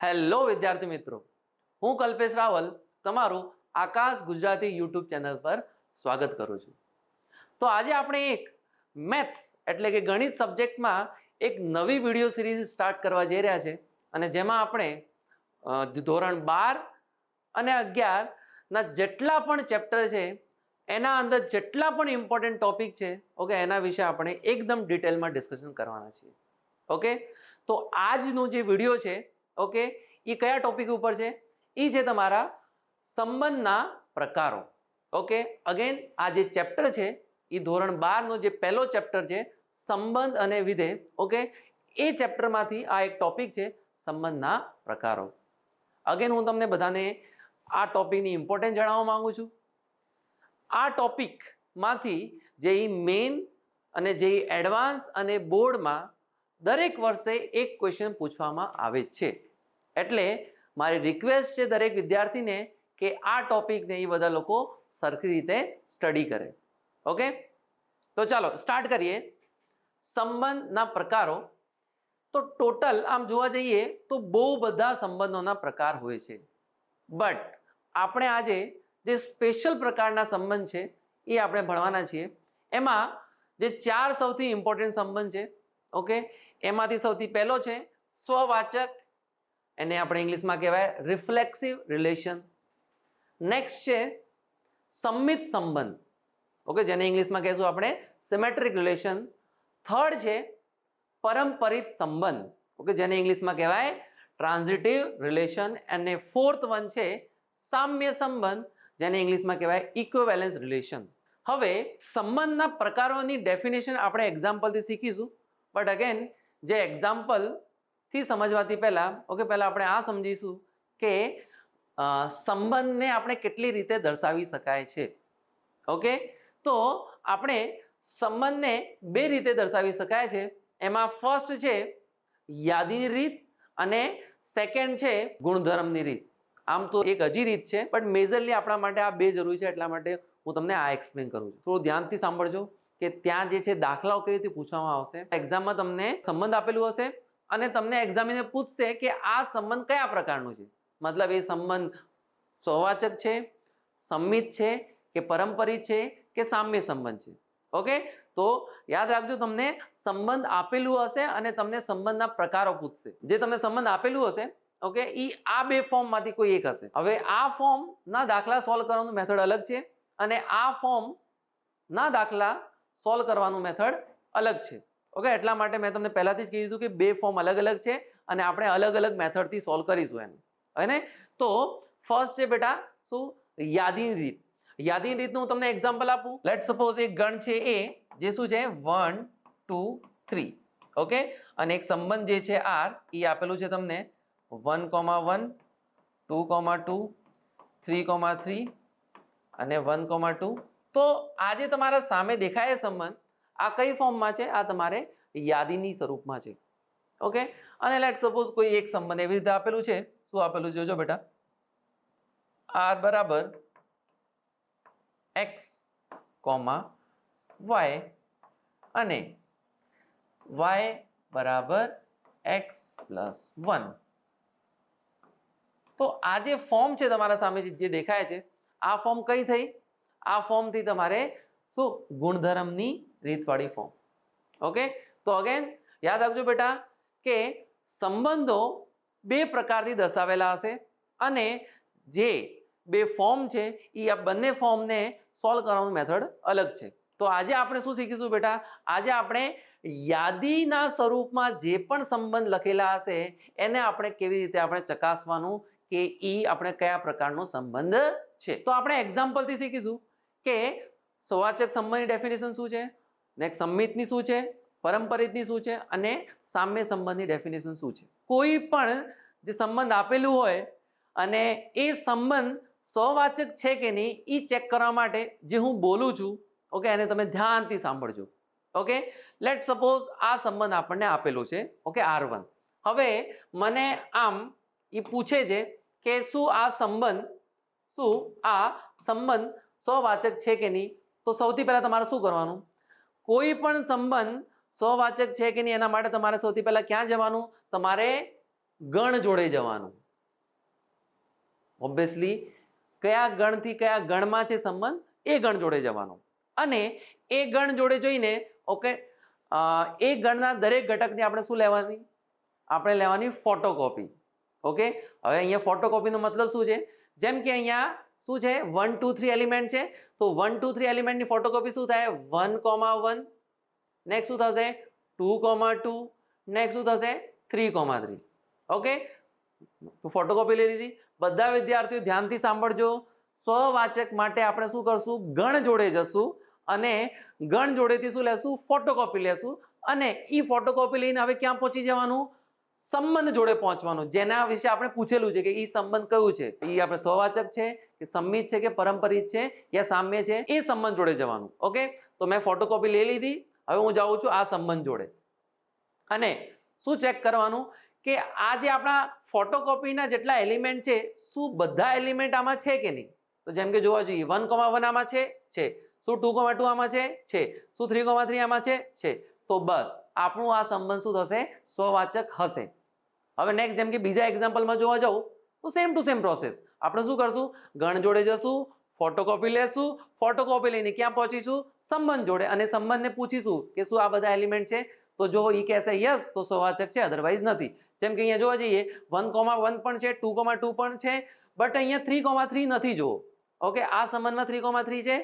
Hello વિદ્યાર્થી મિત્રો, હું કલ્પેશ રાવલ તમારું આકાશ ગુજરાતી યુટ્યુબ ચેનલ પર સ્વાગત કરું છું। તો આજે આપણે એક મેથ્સ એટલે કે ગણિત સબ્જેક્ટમાં એક નવી વિડીયો સિરીઝ સ્ટાર્ટ કરવા જઈ રહ્યા છે અને જેમાં આપણે ધોરણ 12 અને 11 ના જેટલા પણ ચેપ્ટર છે એના અંદર જેટલા પણ ઇમ્પોર્ટન્ટ ટોપિક છે ઓકે એના વિશે આપણે એકદમ ડિટેલમાં ડિસ્કશન કરવાના છીએ। ઓકે, તો આજનો જે વિડીયો છે ઓકે એ કયા ટોપિક ઉપર છે? એ છે તમારા સંબંધના પ્રકારો। ઓકે, અગેન આ જે ચેપ્ટર છે એ ધોરણ 12 નો જે પહેલો ચેપ્ટર છે સંબંધ અને વિધેય। ઓકે, એ ચેપ્ટરમાંથી આ એક ટોપિક છે સંબંધના પ્રકારો। અગેન હું તમને બધાને આ ટોપિકની ઇમ્પોર્ટન્સ જણાવવા માંગુ છું। આ ટોપિકમાંથી જે મેઇન અને જે એડવાન્સ અને બોર્ડમાં દરેક વર્ષે એક ક્વેશ્ચન પૂછવામાં આવે છે, એટલે મારી રિક્વેસ્ટ છે દરેક વિદ્યાર્થીને કે આ ટોપિકને એ બધા લોકો સરખી રીતે સ્ટડી કરે। ઓકે, તો ચાલો સ્ટાર્ટ કરીએ। સંબંધના પ્રકારો તો ટોટલ આમ જોવા જઈએ તો બહુ બધા સંબંધોના પ્રકાર હોય છે, બટ આપણે આજે જે સ્પેશિયલ પ્રકારના સંબંધ છે એ આપણે ભણવાના છીએ। એમાં જે 4 સૌથી ઇમ્પોર્ટન્ટ સંબંધ છે ઓકે, એમાંથી સૌથી પહેલો છે સ્વવાચક, એને આપણે ઇંગ્લિશમાં કહેવાય રિફ્લેક્સિવ રિલેશન। નેક્સ્ટ છે સંમિત સંબંધ ઓકે, જેને ઇંગ્લિશમાં કહેશું આપણે સિમેટ્રિક રિલેશન। થર્ડ છે પરંપરિત સંબંધ ઓકે, જેને ઇંગ્લિશમાં કહેવાય ટ્રાન્ઝિટિવ રિલેશન। અને ફોર્થ વન છે સામ્ય સંબંધ, જેને ઇંગ્લિશમાં કહેવાય ઇક્વિવેલન્સ રિલેશન। હવે સંબંધના પ્રકારોની ડેફિનેશન આપણે એક્ઝામ્પલથી શીખીશું, બટ અગેન જે એક્ઝામ્પલ થી સમજવાથી પહેલા ઓકે પહેલા આપણે આ સમજીશું કે સંબંધને આપણે કેટલી રીતે દર્શાવી શકાય છે। ઓકે, તો આપણે સંબંધને બે રીતે દર્શાવી શકાય છે। એમાં ફર્સ્ટ છે યાદીની રીત અને સેકન્ડ છે ગુણધર્મની રીત। આમ તો એક હજી રીત છે, બટ મેજરલી આપણા માટે આ બે જરૂરી છે, એટલા માટે હું તમને આ એક્સપ્લેન કરું છું। થોડું ધ્યાનથી સાંભળજો કે ત્યાં જે છે દાખલાઓ કેવી રીતે પૂછવામાં આવશે। એક્ઝામમાં તમને સંબંધ આપેલું હશે અને તમને એક્ઝામિનર પૂછશે કે આ સંબંધ કયા પ્રકારનો છે, મતલબ એ સંબંધ સ્વવાચક છે, સંમિત છે કે પરંપરિત છે કે સામ્ય સંબંધ છે। ઓકે, તો યાદ રાખજો તમને સંબંધ આપેલું હશે અને તમને સંબંધના પ્રકારો પૂછશે। જે તમને સંબંધ આપેલું હશે ઓકે એ આ બે ફોર્મમાંથી કોઈ એક હશે। હવે આ ફોર્મના દાખલા સોલ્વ કરવાનું મેથડ અલગ છે અને આ ફોર્મના દાખલા સોલ્વ કરવાનું મેથડ અલગ છે। ઓકે, એટલા માટે મેં તમને પહેલાથી જ કીધું કે બે ફોર્મ અલગ અલગ છે અને આપણે અલગ અલગ મેથડથી સોલ્વ કરીશું એને, હે ને। તો ફર્સ્ટ છે બેટા શું યાદીની રીત। યાદીની રીતનું હું તમને એક્ઝામ્પલ આપું। લેટ સપોઝ એક ગણ છે એ, જે શું છે 1 2 3 ઓકે, અને એક સંબંધ જે છે r એ આપેલું છે તમને 1,1 2,2 3,3 અને 1,2। તો આ જે તમારા સામે દેખાય સંબંધ આ કઈ ફોર્મમાં છે? આ તમારે યાદીની સ્વરૂપમાં છે। ઓકે, અને લેટ સપોઝ કોઈ એક સંબંધ એવી રીતે આપેલું છે, શું આપેલું જોજો બેટા, r બરાબર x, y અને y બરાબર x + 1। તો આ જે ફોર્મ છે તમારા સામે જે દેખાય છે આ ફોર્મ કઈ થઈ? આ ફોર્મથી તમારે શું ગુણધર્મની રીતવાળી ફોર્મ। ઓકે, તો અગેન યાદ રાખજો બેટા કે સંબંધો બે પ્રકારથી દર્શાવેલા હશે અને જે બે ફોર્મ છે એ આ બંને ફોર્મને સોલ્વ કરવાનું મેથડ અલગ છે। તો આજે આપણે શું શીખીશું બેટા? આજે આપણે યાદીના સ્વરૂપમાં જે પણ સંબંધ લખેલા હશે એને આપણે કેવી રીતે આપણે ચકાસવાનું કે એ આપણે કયા પ્રકારનો સંબંધ છે। તો આપણે એક્ઝામ્પલથી શીખીશું કે સ્વવાચક સંબંધની ડેફિનેશન શું છે, નેક્સ્ટ સંમિતની શું છે, પરંપરિતની શું છે અને સામ્ય સંબંધની ડેફિનેશન શું છે। કોઈ પણ જે સંબંધ આપેલું હોય અને એ સંબંધ સ્વવાચક છે કે નહીં એ ચેક કરવા માટે જે હું બોલું છું ઓકે એને તમે ધ્યાનથી સાંભળજો। ઓકે, લેટ સપોઝ આ સંબંધ આપણને આપેલો છે ઓકે r1। હવે મને આમ એ પૂછે છે કે શું આ સંબંધ સ્વવાચક છે કે નહીં? તો સૌથી પહેલા તમારે શું કરવાનું? કોઈ પણ સંબંધ સ્વવાચક છે કે નહીં એના માટે તમારે સૌથી પહેલા ક્યાં જવાનું? તમારે ગણ જોડે જવાનું. ઓબ્વિયસલી કયા ગણથી કયા ગણમાં છે સંબંધ એ ગણ જોડે જવાનું, અને એ ગણ જોડે જઈને ઓકે એ ગણના દરેક ઘટકની આપણે શું લેવાની, આપણે લેવાની ફોટોકોપી. ઓકે, હવે અહીંયા ફોટોકોપીનો મતલબ શું છે, જેમ કે અહીંયા શું છે 1 2 3 એલિમેન્ટ છે, તો 1 2 3 એલિમેન્ટની ફોટોકોપી શું થાય 1,1, નેક્સ્ટ શું થશે 2,2, નેક્સ્ટ શું થશે 3,3. ઓકે, તો ફોટોકોપી લઈ લીધી. બધા વિદ્યાર્થીઓ ધ્યાનથી સાંભળજો. સ્વવાચક માટે આપણે શું કરશું, ગણ જોડે જશું અને ગણ જોડેથી શું લેશું, ફોટોકોપી લેશું, અને એ ફોટોકોપી લઈને હવે ક્યાં પહોંચી જવાનું, સંબંધ જોડે પહોંચવાનું, જેના વિશે આપણે પૂછેલું છે કે એ સંબંધ કયું છે, એ આપણે સ્વવાચક છે કે સંમિત છે કે પરંપરિત છે યા સામ્ય છે, એ સંબંધ જોડે જવાનું. ઓકે, તો મેં ફોટોકોપી લઈ લીધી. હવે હું જાઉં છું આ સંબંધ જોડે, અને શું ચેક કરવાનું કે આ જે આપણા ફોટોકોપીના જેટલા એલિમેન્ટ છે શું બધા એલિમેન્ટ આમાં છે કે નહીં. તો જેમ કે જોવા જઈએ 1,1 આમાં છે, શું 2,2 આમાં છે, શું 3,3 આમાં છે, તો બસ આપણું આ સંબંધ શું થશે, સ્વવાચક હશે. હવે નેક્સ્ટ જેમ કે બીજા એક્ઝામ્પલમાં જોવા જાઉં તો સેમ ટુ સેમ પ્રોસેસ. આપણે શું કરશું, ગણ જોડે જશું, ફોટોકોપી લેશું, ફોટોકોપી લઈને ક્યાં પહોંચીશું, સંબંધ જોડે, અને સંબંધને પૂછીશું કે શું આ બધા એલિમેન્ટ છે, તો જો એ કહેશે યસ તો સ્વવાચક છે, અધરવાઇઝ નથી. જેમ કે અહીંયા જોવા જઈએ 1,1 પણ છે, 2,2 પણ છે, બટ અહીંયા 3,3 નથી. જુઓ ઓકે, આ સંબંધમાં 3,3 છે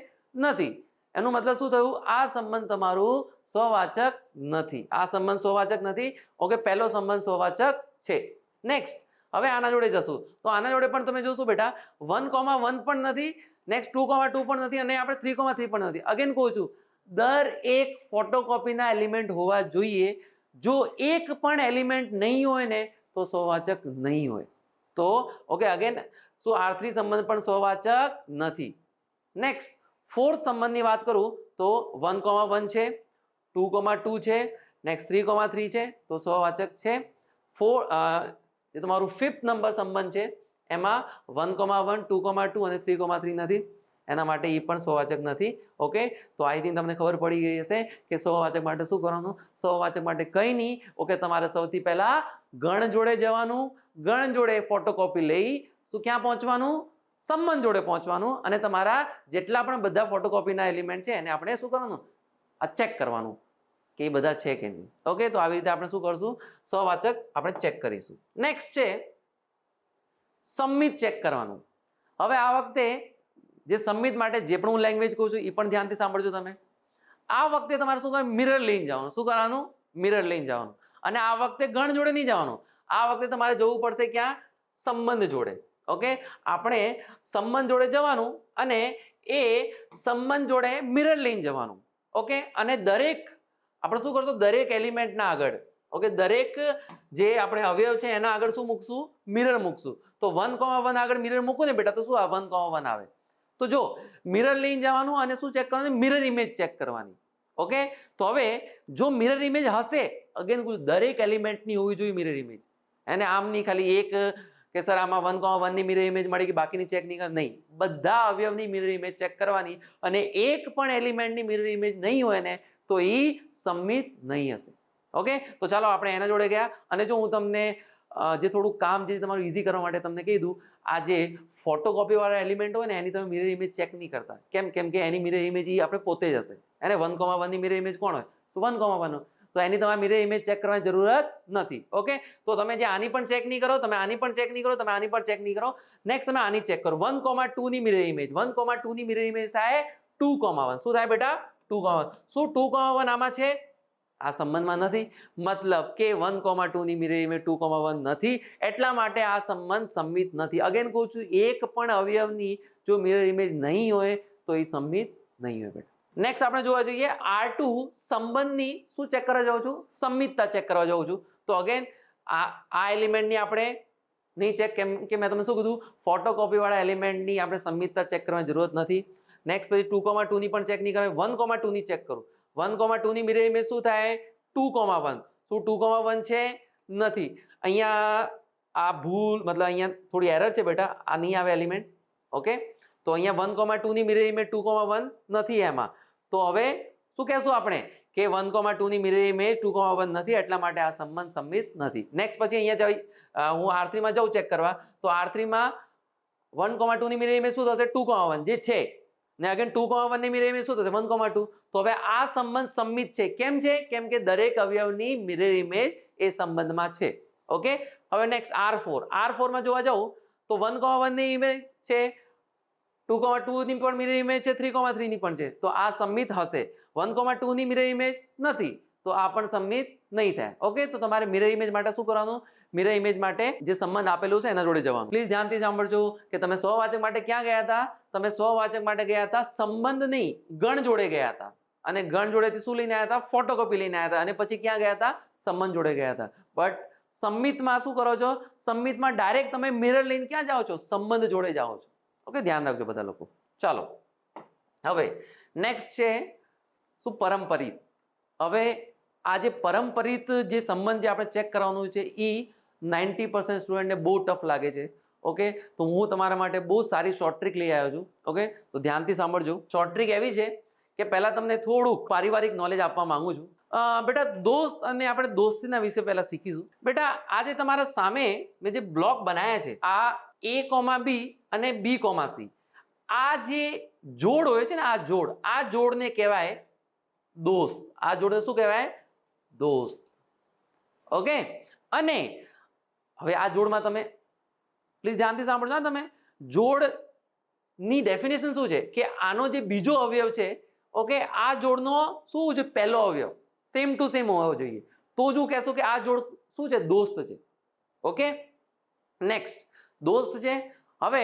નથી, એનું મતલબ શું થયું, આ સંબંધ તમારું સ્વવાચક નથી, આ સંબંધ સ્વવાચક નથી. ઓકે, પહેલો સંબંધ સ્વવાચક છે. નેક્સ્ટ હવે આના જોડે જશું, તો આના જોડે પણ તમે જોશો બેટા 1,1 પણ નથી, નેક્સ્ટ 2,2 પણ નથી, અને આપણે 3,3 પણ નથી. અગેન કહું છું, દર એક ફોટોકોપીના એલિમેન્ટ હોવા જોઈએ. જો એક પણ એલિમેન્ટ નહીં હોય ને તો સ્વવાચક નહીં હોય. તો ઓકે, અગેન શું R3 સંબંધ પણ સ્વવાચક નથી. નેક્સ્ટ ફોર્થ સંબંધની વાત કરું તો 1,1 છે, 2,2 છે, નેક્સ્ટ 3,3 છે, તો સ્વવાચક છે. એ તમારું ફિફ્થ નંબર સંબંધ છે, એમાં 1,1, 2,2 અને 3,3 નથી, એના માટે એ પણ સ્વવાચક નથી. ઓકે, તો આઈ થિંક તમને ખબર પડી ગઈ હશે કે સ્વવાચક માટે શું કરવાનું. સ્વવાચક માટે કંઈ નહીં. ઓકે, તમારે સૌથી પહેલા ગણ જોડે જવાનું, ગણ જોડે ફોટોકોપી લઈ શું ક્યાં પહોંચવાનું, સંબંધ જોડે પહોંચવાનું, અને તમારા જેટલા પણ બધા ફોટોકોપીના એલિમેન્ટ છે એને આપણે શું કરવાનું, આ ચેક કરવાનું કે એ બધા છે કે નહીં. ઓકે, તો આવી રીતે આપણે શું કરશું, સ્વવાચક આપણે ચેક કરીશું. નેક્સ્ટ છે સંમિત ચેક કરવાનું. હવે આ વખતે જે સંમિત માટે જે પણ હું લેંગ્વેજ કહું છું એ પણ ધ્યાનથી સાંભળજો તમે. આ વખતે તમારે શું કરવાનું, મિરર લઈને જવાનું. શું કરવાનું, મિરર લઈને જવાનું. અને આ વખતે ગણ જોડે નહીં જવાનું, આ વખતે તમારે જવું પડશે ક્યાં, સંબંધ જોડે. ઓકે, આપણે સંબંધ જોડે જવાનું અને એ સંબંધ જોડે મિરર લઈને જવાનું. ઓકે, અને દરેક આપણે શું કરશું, દરેક એલિમેન્ટના આગળ ઓકે, દરેક જે આપણે અવયવ છે એના આગળ શું મૂકશું, મિરર મૂકશું. તો 1,1 આગળ મિરર મૂકું ને બેટા, તો શું આ 1,1 આવે. તો જો મિરર લઈને જવાનું અને શું ચેક કરવાનું, મિરર ઇમેજ ચેક કરવાની. ઓકે, તો હવે જો મિરર ઇમેજ હશે, અગેન દરેક એલિમેન્ટની હોવી જોઈએ મિરર ઇમેજ, એને આમ નહીં ખાલી એક કે સર આમાં 1,1 ની મિરર ઇમેજ મળી ગઈ બાકીની ચેક નહીં, નહીં, બધા અવયવની મિરર ઇમેજ ચેક કરવાની, અને એક પણ એલિમેન્ટની મિરર ઇમેજ નહીં હોય ને તો એ સંમિત નહીં હશે. ઓકે, તો ચાલો આપણે એના જોડે ગયા. અને જો હું તમને જે થોડું કામ જે તમારું ઇઝી કરવા માટે તમને કહી દઉં, આ જે ફોટોકોપી વાળા એલિમેન્ટ હોય ને એની તમે મિરર ઇમેજ ચેક નહીં કરતા. કેમ કે એની મિરર ઇમેજ એ આપણે પોતે જ હશે. એને 1,1 ની મિરર ઇમેજ કોણ હોય, તો 1,1, તો એની તમારે મિરર ઇમેજ ચેક કરવાની જરૂરત નથી. ઓકે, તો તમે જે આની પણ ચેક નહીં કરો, તમે આની પણ ચેક નહીં કરો, તમે આની પણ ચેક નહીં કરો, નેક્સ્ટ તમે આની ચેક કરો. 1,2 ની મિરર ઇમેજ, 1,2 ની મિરર ઇમેજ થાય 2,1. શું થાય બેટા, 2,1. શું 2,1 આમાં છે, આ સંબંધમાં નથી, મતલબ કે 1,2 ની મિરર ઇમેજ 2,1 નથી, એટલા માટે આ સંબંધ સંમિત નથી. અગેન કહું છું, એક પણ અવયવની જો મિરર ઇમેજ નહીં હોય તો એ સંમિત નહીં હોય બેટા. નેક્સ્ટ આપણે જોવા જઈએ R2 સંબંધની શું ચેક કરવા જાઉં છું, સંમિતતા ચેક કરવા જાઉં છું. તો અગેન આ એલિમેન્ટની આપણે નહીં ચેક, કેમ કે મેં તમને શું કીધું, ફોટોકોપી વાળા એલિમેન્ટની આપણે સંમિતતા ચેક કરવાની જરૂરત નથી. નેક્સ્ટ પછી 2,2 ની પણ ચેક નહીં કરવાની, 1,2 ની ચેક કરું. 1,2 ની મિરર ઇમેજ શું થાય, 2,1. શું 2,1 છે, નથી. અહીંયા આ ભૂલ મતલબ અહીંયા થોડી એરર છે બેટા, આ નહીં આવે એલિમેન્ટ. ઓકે, તો અહીંયા 1,2 ની મિરર ઇમેજ 2,1 નથી એમાં. તો હવે શું કહેશું આપણે કે 1,2 ની મિરર ઇમેજ 2,1 નથી, એટલા માટે આ સંબંધ સંમિત નથી. નેક્સ્ટ પછી અહીંયા જઈ હું R3 માં જાઉં ચેક કરવા, તો R3 માં 1,2 ની મિરર ઇમેજ શું થશે? 2,1 જે છે, ને અગેન 2,1 ની મિરર ઇમેજ શું થશે? 1,2. તો હવે આ સંબંધ સંમિત છે. કેમ છે? કેમ કે દરેક અવયવની મિરર ઇમેજ એ સંબંધમાં છે. ઓકે, હવે નેક્સ્ટ R4 માં જોવા જાઉં તો 1,1 ની ઇમેજ છે, 2,2 ની પણ મિરર ઇમેજ છે, 3,3 ની પણ છે. તો આ સંમિત હશે. 1,2 ની મિરર ઇમેજ નથી, તો આ પણ સંમિત નહીં થાય. ઓકે, તો તમારે મિરર ઇમેજ માટે શું કરવાનું? મિરર ઇમેજ માટે જે સંબંધ આપેલું છે એના જોડે જવાનું. પ્લીઝ ધ્યાનથી સાંભળજો કે તમે સ્વવાચક માટે ક્યાં ગયા હતા? તમે સ્વવાચક માટે ગયા હતા સંબંધ નહીં, ગણ જોડે ગયા હતા. અને ગણ જોડેથી શું લઈને આવ્યા હતા? ફોટોકોપી લઈને આવ્યા હતા. અને પછી ક્યાં ગયા હતા? સંબંધ જોડે ગયા હતા. બટ સંમિતમાં શું કરો છો? સંમિતમાં ડાયરેક્ટ તમે મિરર લઈને ક્યાં જાઓ છો? સંબંધ જોડે જાઓ છો. ઓકે, ધ્યાન રાખજો બધા લોકો. ચાલો, હવે નેક્સ્ટ છે શું? પરંપરિત. હવે આ જે પરંપરિત જે સંબંધ જે આપણે ચેક કરવાનું છે એ 90% સ્ટુડન્ટને બહુ ટફ લાગે છે. ઓકે, તો હું તમારા માટે બહુ સારી શોર્ટ ટ્રીક લઈ આવ્યો છું. ઓકે, તો ધ્યાનથી સાંભળજો. શોર્ટ ટ્રીક એવી છે કે પહેલા તમને થોડુંક પારિવારિક નોલેજ આપવા માંગુ છું. બેટા, દોસ્ત અને આપણે દોસ્તીના વિશે પહેલા શીખીશું. બેટા, આ જે તમારા સામે મેં જે બ્લોક બનાવ્યા છે, આ A, B અને B, C, આ જે જોડ હોય છે ને, આ જોડને કહેવાય દોસ્ત. આ જોડને શું કહેવાય? દોસ્ત. ઓકે, અને હવે આ જોડમાં તમે પ્લીઝ ધ્યાનથી સાંભળજો. તમે જોડની ડેફિનેશન શું છે કે આનો જે બીજો અવયવ છે, ઓકે, આ જોડનો શું છે? પહેલો અવયવ સેમ ટુ સેમ હોવો જોઈએ, તો જ હું કહેશું કે આ જોડ શું છે? દોસ્ત છે. ઓકે, નેક્સ્ટ દોસ્ત છે. હવે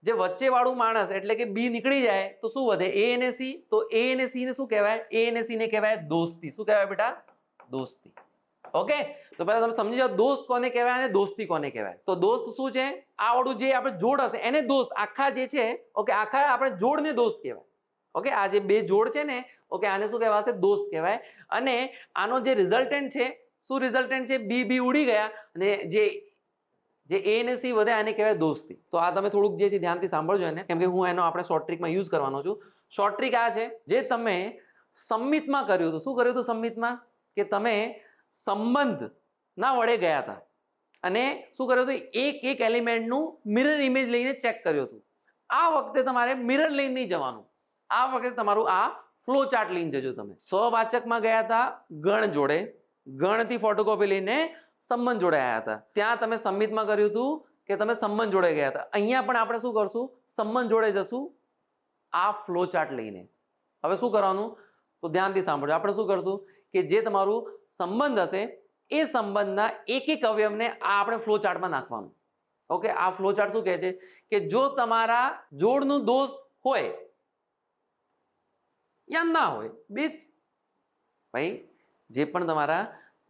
જે વચ્ચે વાળું માણસ એટલે કે બી નીકળી જાય તો શું વધે? A અને C. તો A અને C ને શું કહેવાય? A અને C ને કહેવાય દોસ્તી. શું કહેવાય બેટા? દોસ્તી. ઓકે, તો પહેલા તમે સમજી જાઓ દોસ્ત કોને કહેવાય અને દોસ્તી કોને કહેવાય. તો દોસ્ત શું છે? આ વાળું જે આપણે જોડ હશે એને દોસ્ત. આખા જે છે, ઓકે, આખા આપણે જોડને દોસ્ત કહેવાય. ઓકે, આ જે બે જોડ છે ને, ઓકે, આને શું કહેવાશે? દોસ્ત કહેવાય. અને આનો જે રિઝલ્ટન્ટ છે, શું રિઝલ્ટન્ટ છે? બી ઉડી ગયા અને જે A અને C વધે આને કહેવાય દોસ્તી. તો આ તમે થોડુંક જે છે ધ્યાનથી સાંભળજો એને, કેમ કે હું એનો આપણે શોર્ટ ટ્રીકમાં યુઝ કરવાનો છું. શોર્ટ ટ્રીક આ છે જે તમે સંમિતમાં કર્યું હતું. શું કર્યું હતું સંમિતમાં? કે તમે સંબંધ ના વડે ગયા હતા અને શું કર્યું હતું? એક એક એલિમેન્ટનું મિરર ઇમેજ લઈને ચેક કર્યું હતું. આ વખતે તમારે મિરર લઈને નહીં જવાનું. આ વખતે તમારું આ ફ્લો ચાર્ટ લઈને જજો. તમે સ્વવાચકમાં ગયા હતા ગણ જોડે, ગણથી ફોટોકોપી લઈને સંબંધ જોડે આવ્યા હતા. ત્યાં તમે સંમિતમાં કર્યું હતું કે તમે સંબંધ જોડે ગયા હતા. અહીંયા પણ આપણે શું કરશું? સંબંધ જોડે જશું આ ફ્લો ચાર્ટ લઈને. હવે શું કરવાનું? તો ધ્યાનથી સાંભળજો. આપણે શું કરશું કે જે તમારું સંબંધ હશે એ સંબંધના એક એક અવયવને આ આપણે ફ્લો ચાર્ટમાં નાખવાનું. ઓકે, આ ફ્લો ચાર્ટ શું કહે છે કે જો તમારા જોડનું દોસ્ત હોય યા ના હોય, બે ભાઈ જે પણ તમારા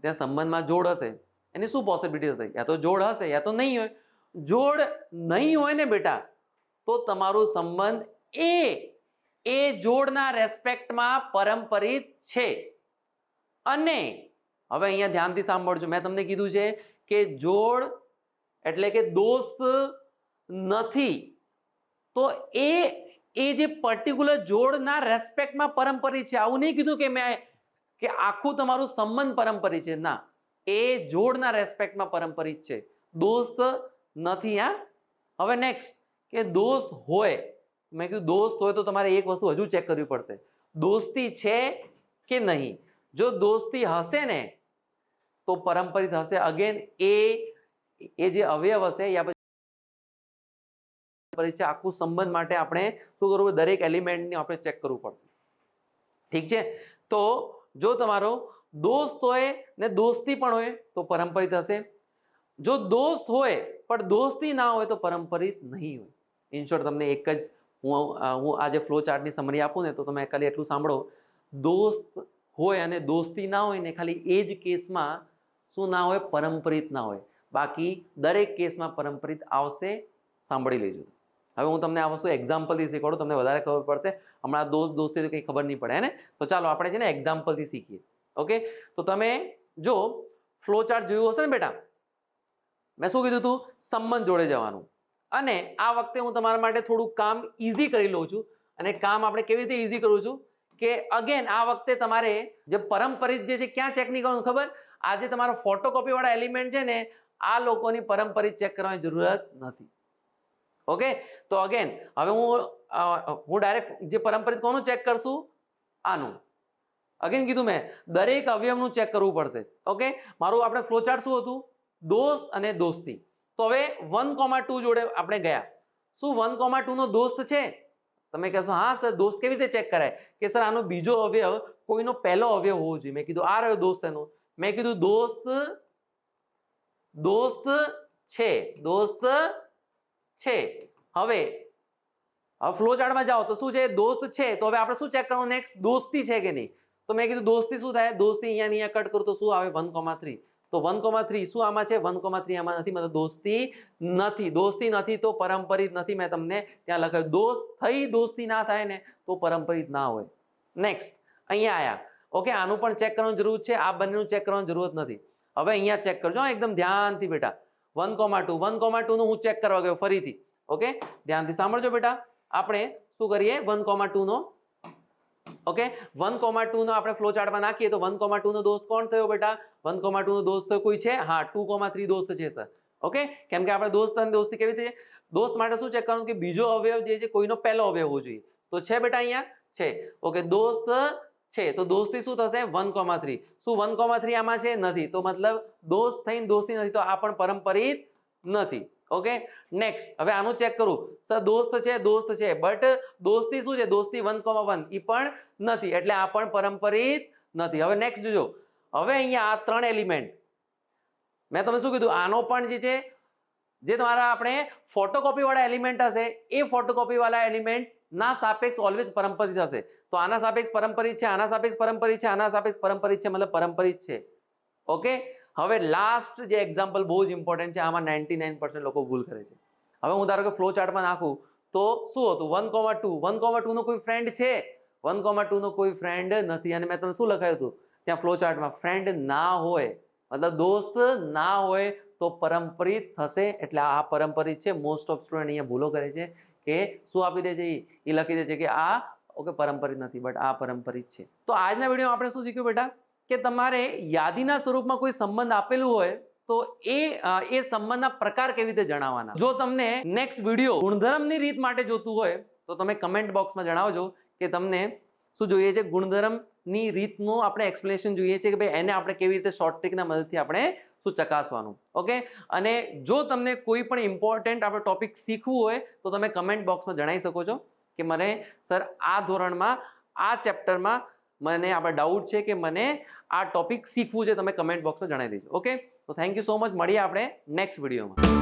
ત્યાં સંબંધમાં જોડ હશે એની શું પોસિબિલિટી હશે? યા તો જોડ હશે યા તો નહીં હોય. જોડ નહીં હોય ને બેટા, તો તમારું સંબંધ એ જોડના રેસ્પેક્ટમાં પરંપરિત છે. અને હવે અહીંયા ધ્યાનથી સાંભળજો. મેં તમને કીધું છે કે જોડ એટલે કે દોસ્ત નથી, તો એ જે પર્ટિક્યુલર જોડના રેસ્પેક્ટમાં પરંપરિત છે. આવું નહીં કીધું કે મેં કે આખું તમારું સંબંધ પરંપરિત છે. ના, એ જોડના રેસ્પેક્ટમાં પરંપરિત છે, દોસ્ત નથી. હા, હવે નેક્સ્ટ કે દોસ્ત હોય. મેં કીધું દોસ્ત હોય તો તમારે એક વસ્તુ હજુ ચેક કરવી પડશે, દોસ્તી છે કે નહીં. જો દોસ્તી હશે ને તો પરંપરિત હશે. અગેન એ જે અવયવ હશે યા પછી આખું સંબંધ માટે આપણે શું કરવું? દરેક એલિમેન્ટને આપણે ચેક કરવું પડશે. ઠીક છે? તો જો તમારો દોસ્ત હોય ને દોસ્તી પણ હોય તો પરંપરિત હશે. જો દોસ્ત હોય પણ દોસ્તી ના હોય તો પરંપરિત નહીં હોય. ઇન શોર્ટ તમને એક જ હું આ જે ફ્લો ચાર્ટની સમરી આપું ને તો તમે ખાલી એટલું સાંભળો. દોસ્ત હોય અને દોસ્તી ના હોય ને ખાલી એ જ કેસમાં શું ના હોય? પરંપરિત ના હોય. બાકી દરેક કેસમાં પરંપરિત આવશે. સાંભળી લેજો. હવે હું તમને આ વસ્તુ એક્ઝામ્પલથી શીખવાડું, તમને વધારે ખબર પડશે. હમણાં દોસ્તી તો કંઈ ખબર નહીં પડે ને. તો ચાલો આપણે છે ને એક્ઝામ્પલથી શીખીએ. ઓકે, તો તમે જો ફ્લો ચાર્ટ જોયું હશે ને બેટા, મેં શું કીધું હતું? સંબંધ જોડે જવાનું. અને આ વખતે હું તમારા માટે થોડું કામ ઇઝી કરી લઉં છું. અને કામ આપણે કેવી રીતે ઇઝી કરું છું કે અગેન આ વખતે તમારે જે પરંપરિત જે છે ક્યાં ચેક નહીં કરવાનું ખબર, આ જે તમારો ફોટોકોપી વાળા એલિમેન્ટ છે ને આ લોકોની પરંપરિત ચેક કરવાની જરૂરત નથી. ઓકે, તો અગેન હવે હું ડાયરેક્ટ જે પરંપરિત કોનું ચેક કરશું, આનું. અગેન કીધું મેં દરેક અવયવનું ચેક કરવું પડશે. ઓકે, મારું આપણે ફ્લોચાર્ટ શું હતું, દોસ્ત અને દોસ્તી. તો હવે 1,2 જોડે આપણે ગયા. શું 1,2 નો દોસ્ત છે? તમે કહેશો હા સર દોસ્ત કેવી રીતે ચેક કરાય, કે સર આનો બીજો અવયવ કોઈનો પહેલો અવયવ હોવો જોઈએ. મેં કીધું આ રહ્યો દોસ્ત એનો. મેં કીધું દોસ્ત છે, દોસ્ત છે. હવે ફ્લો ચાર્ટમાં જાઓ તો શું છે, દોસ્ત છે. તો હવે આપણે શું ચેક કરવાનું નેક્સ્ટ, દોસ્તી છે કે નહીં. તો મેં કીધું દોસ્તી શું થાય, દોસ્તી અહીંયા કટ કરું તો શું આવે 1,3. તો 1,3 શું આમાં છે, 1,3 આમાં નથી, મતલબ દોસ્તી નથી. દોસ્તી નથી તો પરંપરિત નથી. મેં તમને ત્યાં લખાયું દોસ્ત થઈ દોસ્તી ના થાય ને તો પરંપરિત ના હોય. નેક્સ્ટ અહીંયા આયા. ઓકે, આનું પણ ચેક કરવાની જરૂર છે, આ બંનેનું ચેક કરવાની જરૂરત નથી. હવે અહીંયા ચેક કરજો એકદમ ધ્યાનથી બેટા. 1,2 નું હું ચેક કરવા ગયો ફરીથી. ઓકે, ધ્યાનથી સાંભળજો બેટા. આપણે શું કરીએ 1,2 નો, ઓકે 1,2 નો આપણે ફ્લો ચાર્ટમાં નાખીએ તો 1,2 નો દોસ્ત કોણ થયો બેટા, 1,2 નો દોસ્ત કોઈ છે, હા 2,3 દોસ્ત છે સર. ઓકે, કેમ કે આપણે દોસ્ત અને દોસ્તી કેવી રીતે, દોસ્ત માટે શું ચેક કરવાનું કે બીજો અવયવ જે છે કોઈનો પહેલો અવયવ હોવો જોઈએ. તો છે બેટા અહીંયા છે. ઓકે, દોસ્ત છે તો દોસ્તી શું થશે 1,3. શું 1,3 આમાં છે, નથી. તો મતલબ દોસ્ત થઈને દોસ્તી નથી તો આ પણ પરંપરિત નથી. ઓકે, નેક્સ્ટ હવે આનું ચેક કરું, સર દોસ્ત છે બટ દોસ્તી શું છે, દોસ્તી 1,1 એ પણ નથી, એટલે આ પણ પરંપરિત નથી. હવે નેક્સ્ટ જોજો. હવે અહીંયા આ 3 એલિમેન્ટ મેં તમને શું કીધું, આનો પણ જે છે જે તમારા આપણે ફોટોકોપી વાળા એલિમેન્ટ હશે એ ફોટોકોપી વાળા એલિમેન્ટ ના સાપેક્ષ ઓલવેઝ પરંપરિત હશે. તો આના સાપેક્ષ પરંપરિત છે, આના સાપેક્ષ પરંપરિત છે, આના સાપેક્ષ પરંપરિત છે, મતલબ પરંપરિત છે. ઓકે, હવે લાસ્ટ જે એક્ઝામ્પલ બહુ જ ઇમ્પોર્ટન્ટ છે, આમાં 99% લોકો ભૂલ કરે છે. હવે હું ધારો કે ફ્લો ચાર્ટમાં નાખું તો શું હતું 1,2 નો કોઈ ફ્રેન્ડ છે, 1,2 નો કોઈ ફ્રેન્ડ નથી. અને મેં તમને શું લખાયું હતું ત્યાં ફ્લો ચાર્ટમાં, ફ્રેન્ડ ના હોય મતલબ દોસ્ત ના હોય તો પરંપરિત થશે. એટલે આ પરંપરિત છે. મોસ્ટ ઓફ સ્ટુડન્ટ અહીંયા ભૂલો કરે છે કે શું આપી દે છે, એ લખી દે છે કે આ ઓકે પરંપરિત નથી, બટ આ પરંપરિત છે. તો આજના વિડીયોમાં આપણે શું શીખ્યું બેટા કે તમારે યાદીના સ્વરૂપમાં કોઈ સંબંધ આપેલું હોય તો એ સંબંધના પ્રકાર કેવી રીતે જણાવવાના. જો તમને નેક્સ્ટ વિડીયો ગુણધર્મની રીત માટે જોતું હોય તો તમે કમેન્ટ બોક્સમાં જણાવજો કે તમને શું જોઈએ છે, ગુણધર્મની રીતનું આપણે એક્સપ્લેનેશન જોઈએ છે કે ભાઈ એને આપણે કેવી રીતે શોર્ટ ટ્રિકના મદદથી આપણે શું ચકાસવાનું. ઓકે, અને જો તમને કોઈ પણ ઇમ્પોર્ટન્ટ આપણે ટોપિક શીખવું હોય તો તમે કમેન્ટ બોક્સમાં જણાવી શકો છો કે મને સર આ ધોરણમાં આ ચેપ્ટરમાં મને આપણે ડાઉટ છે કે મને આ ટોપિક શીખવું છે, તમે કમેન્ટ બોક્સમાં જણાવી દેજો. ઓકે, તો થેન્ક યુ સો મચ. મળીએ આપણે નેક્સ્ટ વિડીયોમાં.